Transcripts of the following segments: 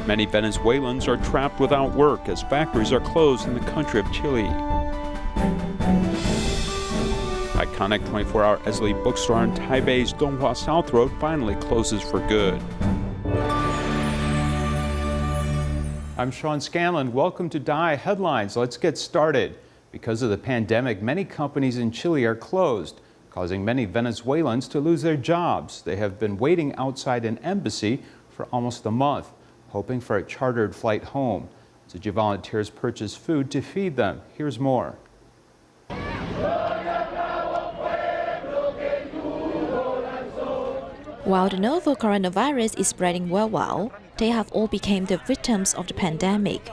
Many Venezuelans are trapped without work as factories are closed in the country of Chile. Iconic 24-hour Eslite bookstore on Taipei's Tunhua South Road finally closes for good. I'm Sean Scanlan. Welcome to DaAi Headlines. Let's get started. Because of the pandemic, many companies in Chile are closed, causing many Venezuelans to lose their jobs. They have been waiting outside an embassy for almost a month, hoping for a chartered flight home. Tzu Chi volunteers purchase food to feed them. Here's more. While the novel coronavirus is spreading worldwide, they have all become the victims of the pandemic.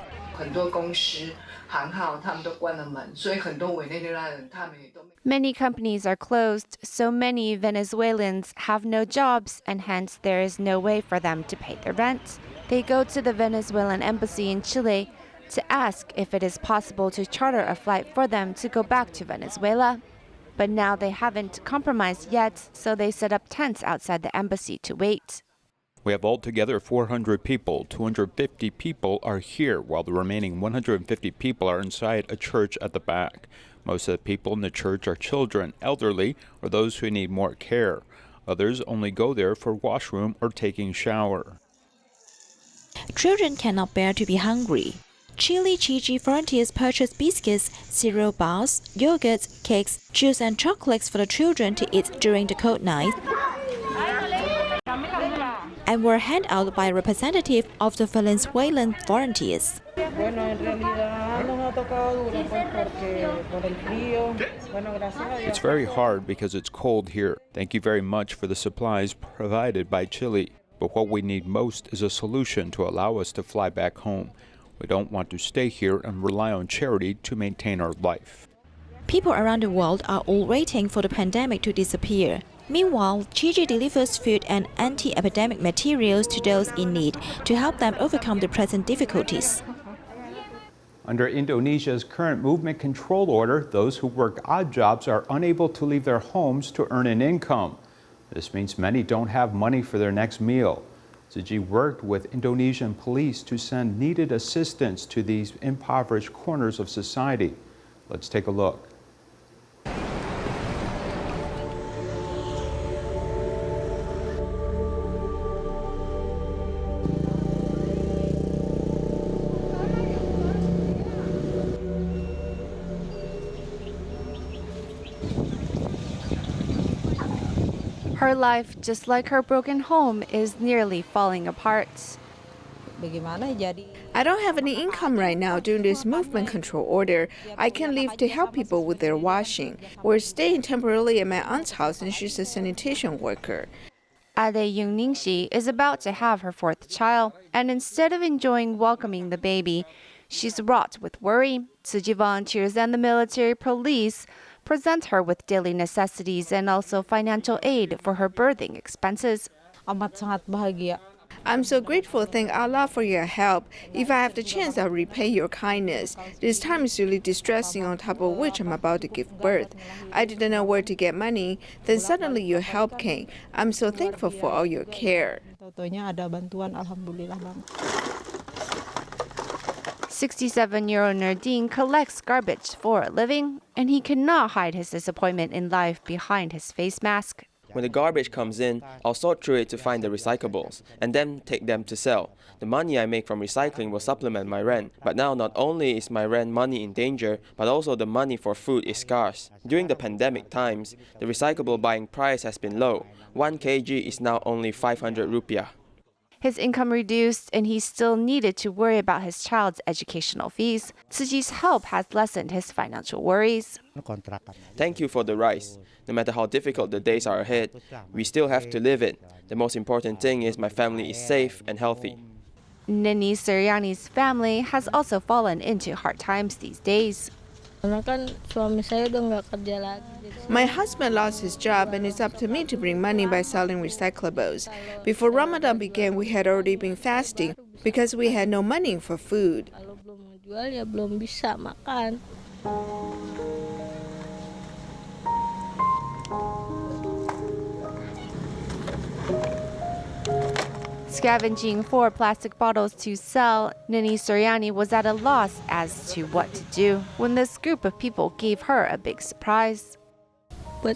Many companies are closed, so many Venezuelans have no jobs, and hence there is no way for them to pay their rent. They go to the Venezuelan embassy in Chile to ask if it is possible to charter a flight for them to go back to Venezuela. But now they haven't compromised yet, so they set up tents outside the embassy to wait. We have altogether 400 people. 250 people are here, while the remaining 150 people are inside a church at the back. Most of the people in the church are children, elderly, or those who need more care. Others only go there for washroom or taking shower. Children cannot bear to be hungry. Chile Tzu Chi volunteers purchase biscuits, cereal bars, yogurts, cakes, juice and chocolates for the children to eat during the cold night, and were handed out by a representative of the Venezuelan volunteers. It's very hard because it's cold here. Thank you very much for the supplies provided by Chile. But what we need most is a solution to allow us to fly back home. We don't want to stay here and rely on charity to maintain our life. People around the world are all waiting for the pandemic to disappear. Meanwhile, Tzu Chi delivers food and anti-epidemic materials to those in need to help them overcome the present difficulties. Under Indonesia's current movement control order, those who work odd jobs are unable to leave their homes to earn an income. This means many don't have money for their next meal. Tzu Chi worked with Indonesian police to send needed assistance to these impoverished corners of society. Let's take a look. Her life, just like her broken home, is nearly falling apart. I don't have any income right now during this movement control order. I can leave to help people with their washing. We're staying temporarily at my aunt's house and she's a sanitation worker. Ade Yuningxi is about to have her fourth child, and instead of enjoying welcoming the baby, she's wrought with worry. Tzu Chi volunteers and the military police present her with daily necessities and also financial aid for her birthing expenses. I'm so grateful. Thank Allah for your help. If I have the chance, I'll repay your kindness. This time is really distressing, on top of which I'm about to give birth. I didn't know where to get money. Then suddenly your help came. I'm so thankful for all your care. 67-year-old Nardine collects garbage for a living, and he cannot hide his disappointment in life behind his face mask. When the garbage comes in, I'll sort through it to find the recyclables, and then take them to sell. The money I make from recycling will supplement my rent. But now not only is my rent money in danger, but also the money for food is scarce. During the pandemic times, the recyclable buying price has been low. 1 kg is now only 500 rupiah. His income reduced, and he still needed to worry about his child's educational fees. Tzu Chi's help has lessened his financial worries. Thank you for the rice. No matter how difficult the days are ahead, we still have to live it. The most important thing is my family is safe and healthy. Nini Suryani's family has also fallen into hard times these days. My husband lost his job and it's up to me to bring money by selling recyclables. Before Ramadan began, we had already been fasting because we had no money for food. Scavenging for plastic bottles to sell, Nini Suryani was at a loss as to what to do when this group of people gave her a big surprise. When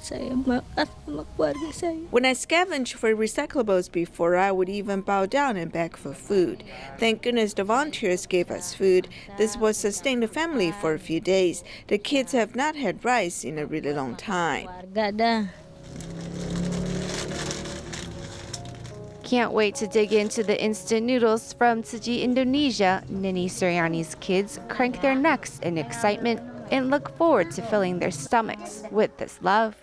I scavenge for recyclables before, I would even bow down and beg for food. Thank goodness the volunteers gave us food. This will sustain the family for a few days. The kids have not had rice in a really long time. Can't wait to dig into the instant noodles from Tzu Chi, Indonesia. Nini Suryani's kids crank their necks in excitement and look forward to filling their stomachs with this love.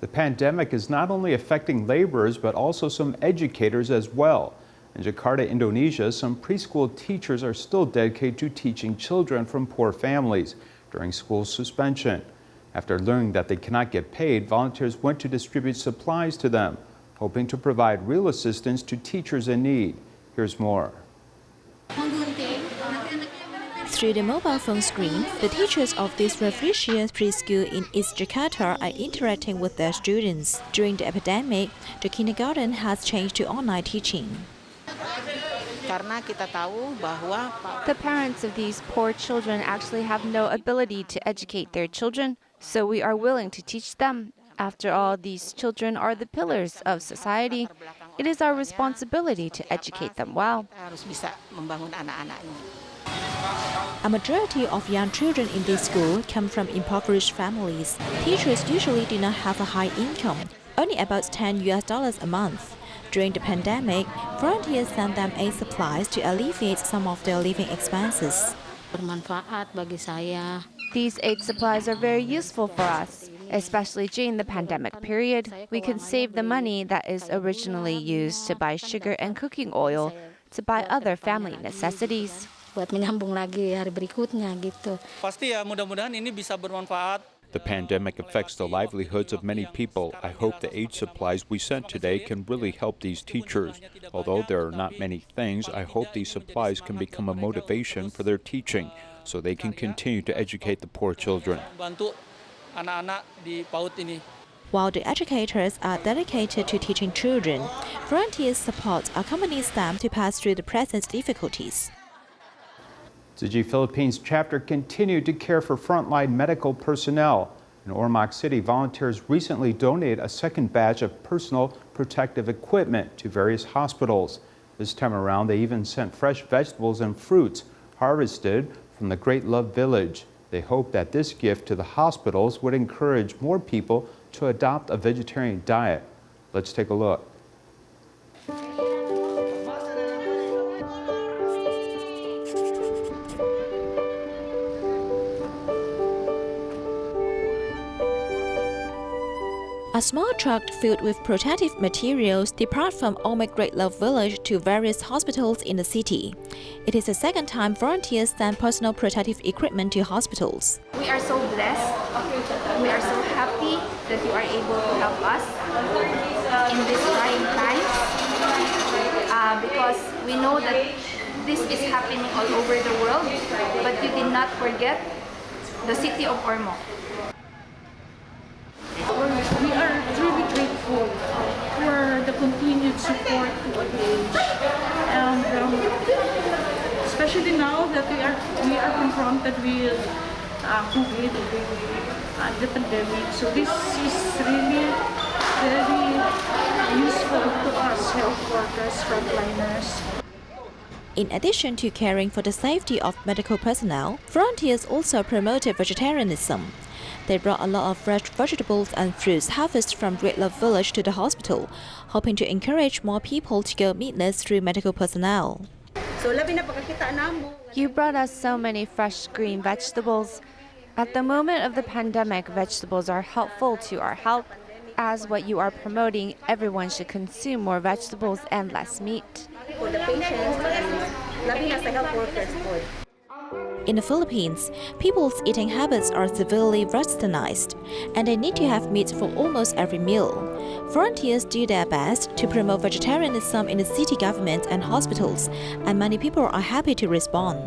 The pandemic is not only affecting laborers, but also some educators as well. In Jakarta, Indonesia, some preschool teachers are still dedicated to teaching children from poor families during school suspension. After learning that they cannot get paid, volunteers went to distribute supplies to them, hoping to provide real assistance to teachers in need. Here's more. Through the mobile phone screen, the teachers of this refugees preschool in East Jakarta are interacting with their students. During the epidemic, the kindergarten has changed to online teaching. The parents of these poor children actually have no ability to educate their children, so we are willing to teach them. After all, these children are the pillars of society. It is our responsibility to educate them well. A majority of young children in this school come from impoverished families. Teachers usually do not have a high income, only about $10 a month. During the pandemic, volunteers sent them aid supplies to alleviate some of their living expenses. These aid supplies are very useful for us, especially during the pandemic period. We can save the money that is originally used to buy sugar and cooking oil to buy other family necessities. The pandemic affects the livelihoods of many people. I hope the aid supplies we sent today can really help these teachers. Although there are not many things, I hope these supplies can become a motivation for their teaching so they can continue to educate the poor children. While the educators are dedicated to teaching children, volunteers' support accompanies them to pass through the present difficulties. Tzu Chi Philippines chapter continued to care for frontline medical personnel. In Ormoc City, volunteers recently donated a second batch of personal protective equipment to various hospitals. This time around, they even sent fresh vegetables and fruits harvested from the Great Love Village. They hope that this gift to the hospitals would encourage more people to adopt a vegetarian diet. Let's take a look. A small truck filled with protective materials departs from Ormoc Great Love Village to various hospitals in the city. It is the second time volunteers send personal protective equipment to hospitals. We are so blessed. We are so happy that you are able to help us in these trying times because we know that this is happening all over the world, but you did not forget the city of Ormoc. We are truly grateful for the continued support to AIH, and especially now that we are confronted with COVID, the pandemic. So this is really very useful to us health workers, frontliners. In addition to caring for the safety of medical personnel, volunteers also promoted vegetarianism. They brought a lot of fresh vegetables and fruits harvested from Great Love Village to the hospital, hoping to encourage more people to go meatless through medical personnel. You brought us so many fresh green vegetables. At the moment of the pandemic, vegetables are helpful to our health. As what you are promoting, everyone should consume more vegetables and less meat. For the patients and loving us the health workers. In the Philippines, people's eating habits are severely westernized, and they need to have meat for almost every meal. Volunteers do their best to promote vegetarianism in the city government and hospitals, and many people are happy to respond.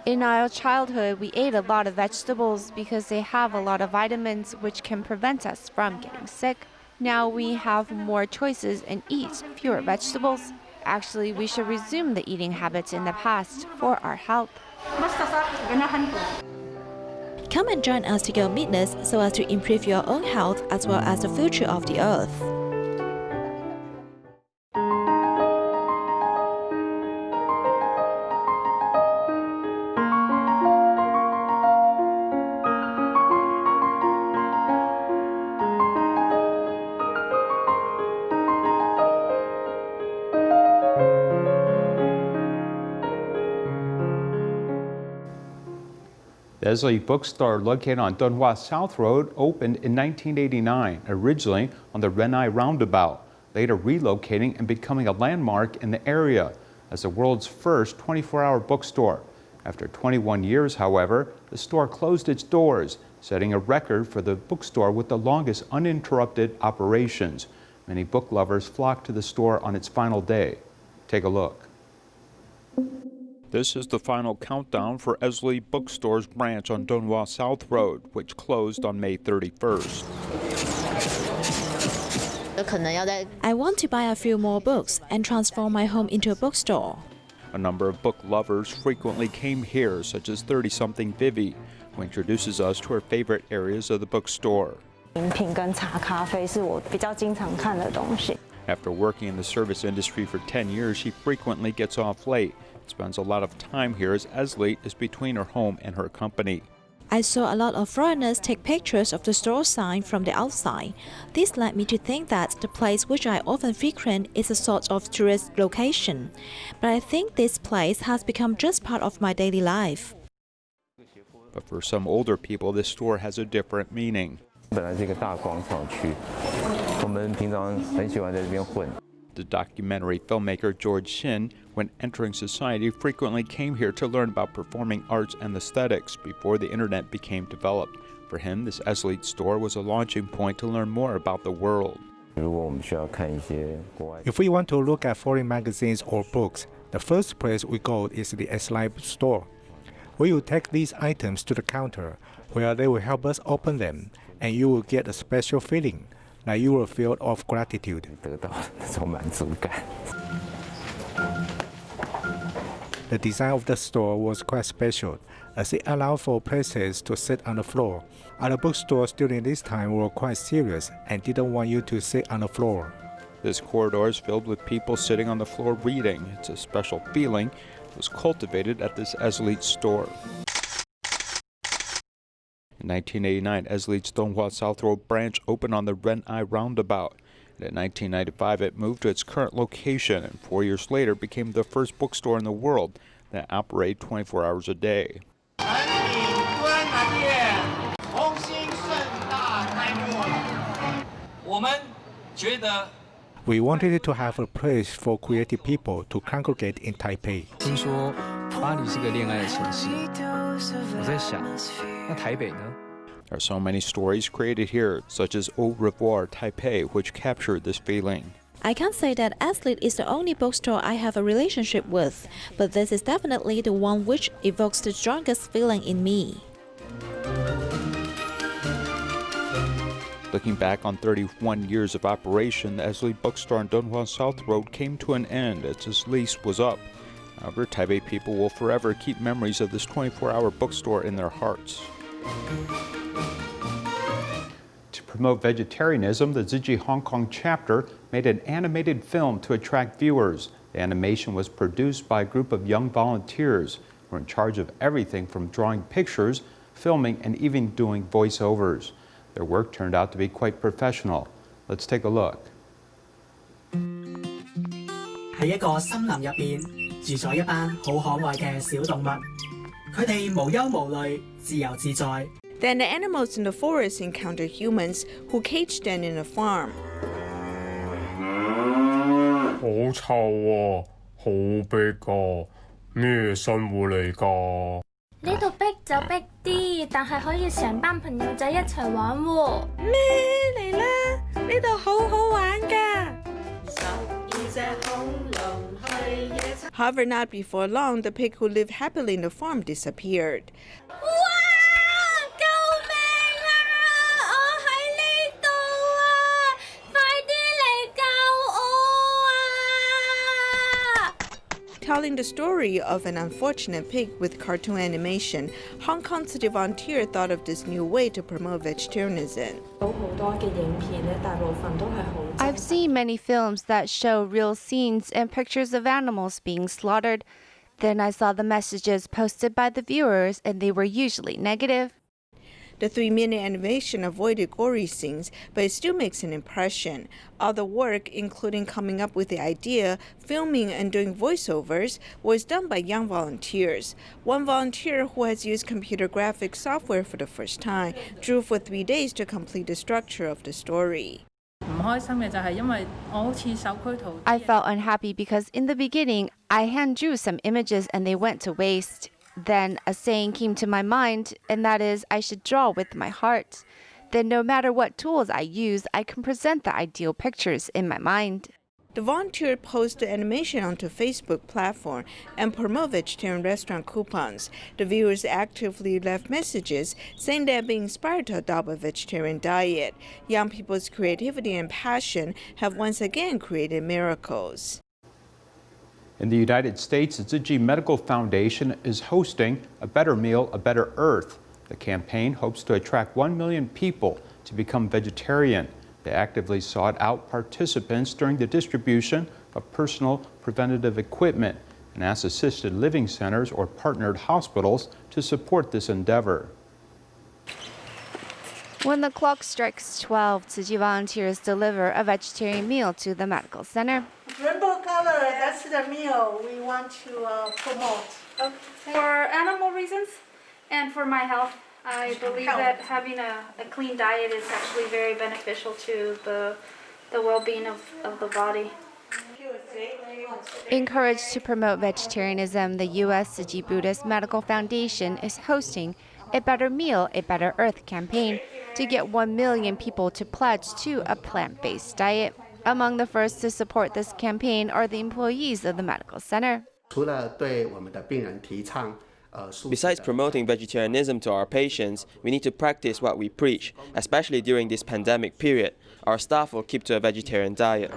In our childhood, we ate a lot of vegetables because they have a lot of vitamins which can prevent us from getting sick. Now we have more choices and eat fewer vegetables. Actually, we should resume the eating habits in the past for our health. Come and join us to go meatless so as to improve your own health as well as the future of the earth. The Eslite bookstore located on Tunhua South Road opened in 1989, originally on the Renai roundabout, later relocating and becoming a landmark in the area as the world's first 24-hour bookstore. After 21 years, however, the store closed its doors, setting a record for the bookstore with the longest uninterrupted operations. Many book lovers flocked to the store on its final day. Take a look. This is the final countdown for Eslite Bookstore's branch on Tunhua South Road, which closed on May 31st. I want to buy a few more books and transform my home into a bookstore. A number of book lovers frequently came here, such as 30-something Vivi, who introduces us to her favorite areas of the bookstore. After working in the service industry for 10 years, she frequently gets off late. Spends a lot of time here as Eslite is between her home and her company. I saw a lot of foreigners take pictures of the store sign from the outside. This led me to think that the place which I often frequent is a sort of tourist location. But I think this place has become just part of my daily life. But for some older people, this store has a different meaning. The documentary filmmaker George Shin, when entering society, frequently came here to learn about performing arts and aesthetics before the internet became developed. For him, this Eslite store was a launching point to learn more about the world. If we want to look at foreign magazines or books, the first place we go is the Eslite store. We will take these items to the counter, where they will help us open them, and you will get a special feeling, like you will feel of gratitude. The design of the store was quite special, as it allowed for places to sit on the floor. Other bookstores during this time were quite serious and didn't want you to sit on the floor. This corridor is filled with people sitting on the floor reading. It's a special feeling that was cultivated at this Eslite store. In 1989, Eslite's Tunhua South Road branch opened on the Renai roundabout. And in 1995, it moved to its current location, and 4 years later became the first bookstore in the world that operated 24 hours a day. We wanted to have a place for creative people to congregate in Taipei. 听说巴黎是个恋爱的城市，我在想，那台北呢？ There are so many stories created here, such as Au Revoir Taipei, which captured this feeling. I can't say that Eslite is the only bookstore I have a relationship with, but this is definitely the one which evokes the strongest feeling in me. Looking back on 31 years of operation, the Eslite bookstore on Tunhua South Road came to an end as its lease was up. However, Taipei people will forever keep memories of this 24-hour bookstore in their hearts. To promote vegetarianism, the Tzu Chi Hong Kong chapter made an animated film to attract viewers. The animation was produced by a group of young volunteers who are in charge of everything from drawing pictures, filming, and even doing voiceovers. Their work turned out to be quite professional. Let's take a look. 喺一個森林入邊，住咗一班好可愛嘅小動物。佢哋無憂無慮，自由自在。 Then the animals in the forest encounter humans who caged them in a farm. 好臭喎，好逼㗎，咩生活嚟㗎？呢度逼就逼啲，但係可以成班朋友仔一齊玩喎。咩嚟啦？呢度好好玩㗎。 However, not before long, the pig who lived happily in the farm disappeared. 哇！救命啊！我喺呢度啊！ telling the story of an unfortunate pig with cartoon animation. Hong Kong City volunteer thought of this new way to promote vegetarianism. I've seen many films that show real scenes and pictures of animals being slaughtered. Then I saw the messages posted by the viewers, and they were usually negative. The 3-minute animation avoided gory scenes, but it still makes an impression. All the work, including coming up with the idea, filming, and doing voiceovers, was done by young volunteers. One volunteer who has used computer graphics software for the first time drew for 3 days to complete the structure of the story. I felt unhappy because in the beginning, I hand drew some images and they went to waste. Then a saying came to my mind, and that is, I should draw with my heart. Then no matter what tools I use, I can present the ideal pictures in my mind. The volunteer posted animation onto Facebook platform and promote vegetarian restaurant coupons. The viewers actively left messages saying they have been inspired to adopt a vegetarian diet. Young people's creativity and passion have once again created miracles. In the United States, the Tzu Chi Medical Foundation is hosting A Better Meal, A Better Earth. The campaign hopes to attract 1 million people to become vegetarian. They actively sought out participants during the distribution of personal preventative equipment and asked assisted living centers or partnered hospitals to support this endeavor. When the clock strikes 12, Tzu Chi volunteers deliver a vegetarian meal to the medical center. Rainbow color, that's the meal we want to promote. For animal reasons and for my health, I believe that having a clean diet is actually very beneficial to the well-being of the body. Encouraged to promote vegetarianism, the U.S. Tzu Chi Buddhist Medical Foundation is hosting A Better Meal, A Better Earth campaign to get 1 million people to pledge to a plant-based diet. Among the first to support this campaign are the employees of the medical center. Besides promoting vegetarianism to our patients, we need to practice what we preach, especially during this pandemic period. Our staff will keep to a vegetarian diet.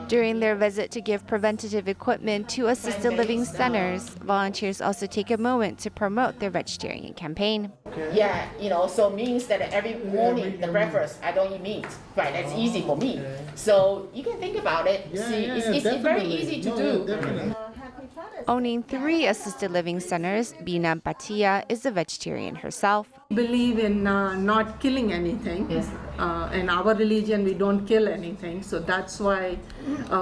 During their visit to give preventative equipment to assisted living centers, volunteers also take a moment to promote their vegetarian campaign. Yeah, so means that every morning, the breakfast, I don't eat meat. Right, that's easy for me. So you can think about it. See, it's very easy to do. Owning 3 assisted living centers, Bina Batia is a vegetarian herself. Believe in not killing anything. Yes. In our religion, we don't kill anything, so that's why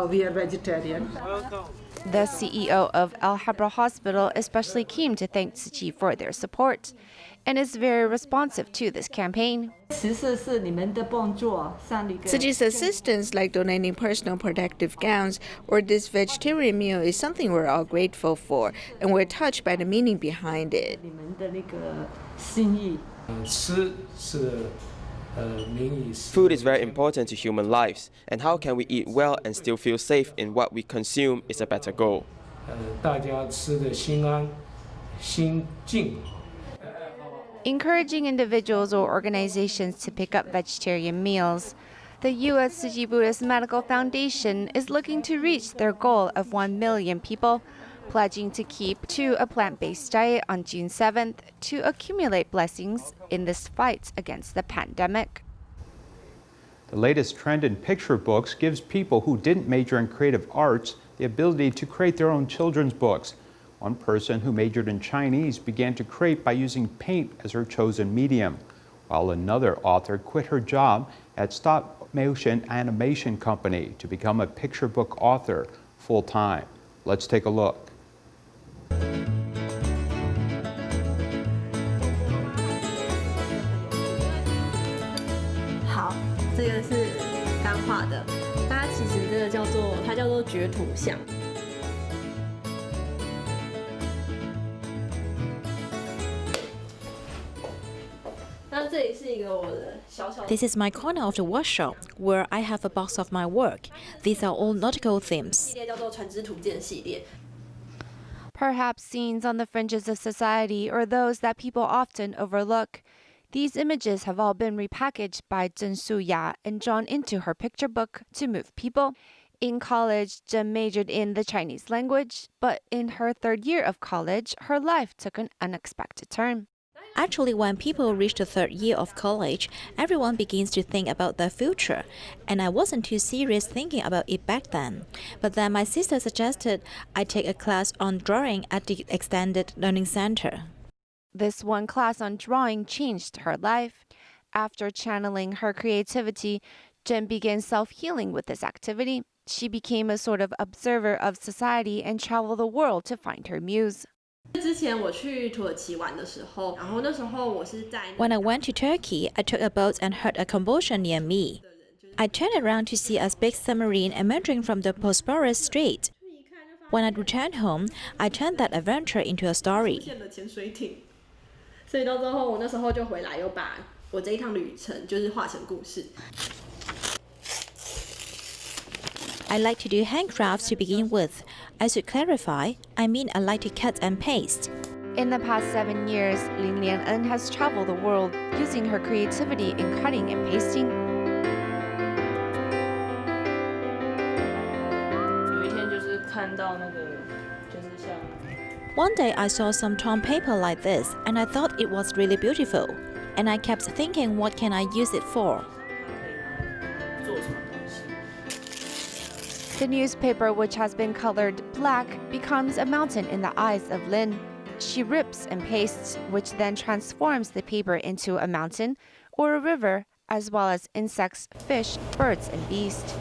we are vegetarian. The CEO of Al Habra Hospital especially came to thank Tzu Chi for their support and is very responsive to this campaign. Tzu Chi's assistance, like donating personal protective gowns or this vegetarian meal, is something we're all grateful for, and we're touched by the meaning behind it. Food is very important to human lives, and how can we eat well and still feel safe in what we consume is a better goal. Encouraging individuals or organizations to pick up vegetarian meals, the U.S. Tzu Chi Buddhist Medical Foundation is looking to reach their goal of 1 million people, pledging to keep to a plant-based diet on June 7th to accumulate blessings in this fight against the pandemic. The latest trend in picture books gives people who didn't major in creative arts the ability to create their own children's books. One person who majored in Chinese began to create by using paint as her chosen medium, while another author quit her job at stop-motion animation company to become a picture book author full-time. Let's take a look. 好，这个是刚画的，它其实这个叫做绝图像。那这里是一个我的小小。 This is my corner of the workshop, where I have a box of my work. These are all nautical themes. 系列叫做船只图鉴系列。 Perhaps scenes on the fringes of society or those that people often overlook. These images have all been repackaged by Zheng Suya and drawn into her picture book to move people In college, Jen majored in the Chinese language, but in her third year of college, her life took an unexpected turn. Actually, when people reach the third year of college, everyone begins to think about their future, and I wasn't too serious thinking about it back then. But then my sister suggested I take a class on drawing at the Extended Learning Center. This one class on drawing changed her life. After channeling her creativity, Jen began self-healing with this activity. She became a sort of observer of society and traveled the world to find her muse. When I went to Turkey, I took a boat and heard a commotion near me. I turned around to see a big submarine emerging from the Bosporus Strait. When I returned home, I turned that adventure into a story. I like to do handcrafts to begin with. I should clarify, I mean I like to cut and paste. In the past 7 years, Lin Lian-en has traveled the world using her creativity in cutting and pasting. One day I saw some torn paper like this and I thought it was really beautiful. And I kept thinking, what can I use it for? The newspaper, which has been colored black, becomes a mountain in the eyes of Lin. She rips and pastes, which then transforms the paper into a mountain or a river, as well as insects, fish, birds, and beasts.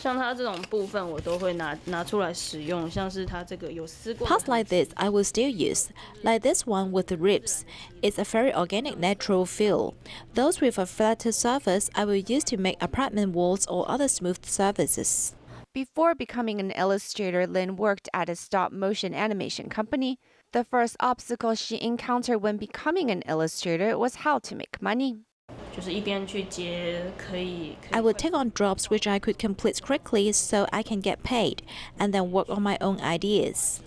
Parts like this I will still use, like this one with the ribs. It's a very organic, natural feel. Those with a flatter surface I will use to make apartment walls or other smooth surfaces. Before becoming an illustrator, Lin worked at a stop-motion animation company. The first obstacle she encountered when becoming an illustrator was how to make money. I would take on jobs which I could complete quickly so I can get paid, and then work on my own ideas.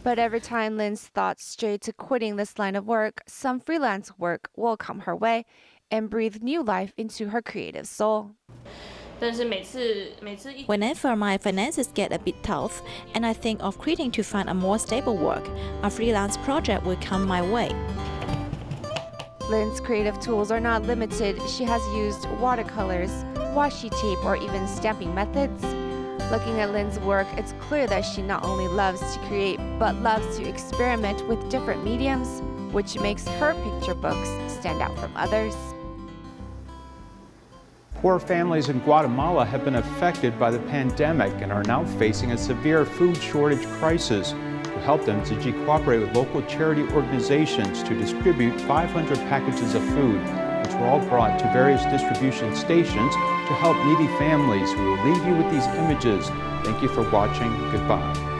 But every time Lin's thoughts strayed to quitting this line of work, some freelance work will come her way and breathe new life into her creative soul. Whenever my finances get a bit tough and I think of quitting to find a more stable work, a freelance project will come my way. Lin's creative tools are not limited. She has used watercolors, washi tape, or even stamping methods. Looking at Lin's work, it's clear that she not only loves to create, but loves to experiment with different mediums, which makes her picture books stand out from others. Poor families in Guatemala have been affected by the pandemic and are now facing a severe food shortage crisis. To help them, Tzu Chi cooperated with local charity organizations to distribute 500 packages of food, which were all brought to various distribution stations to help needy families. We will leave you with these images. Thank you for watching. Goodbye.